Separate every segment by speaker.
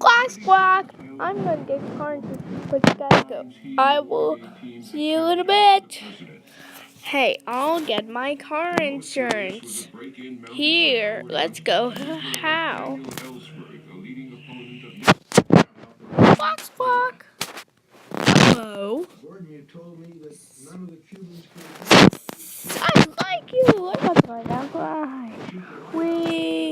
Speaker 1: Squawk, squawk. I'm gonna get car insurance with Geico. I will see you in a bit. Hey, I'll get my car insurance. Here, let's go. How? Squawk, squawk. Hello. I like you. I got my down cry. Wee.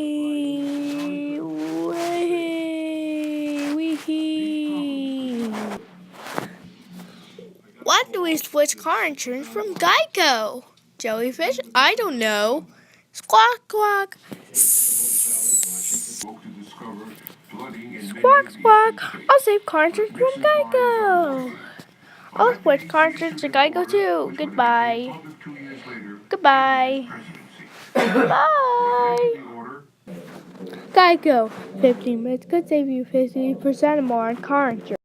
Speaker 1: Why do we switch car insurance from Geico? Jellyfish? I don't know. Squawk, squawk. Squawk, squawk. I'll save car insurance from Geico. I'll switch car insurance to Geico too. Goodbye. Goodbye. Bye. Geico. 15 minutes could save you 50% more on car insurance.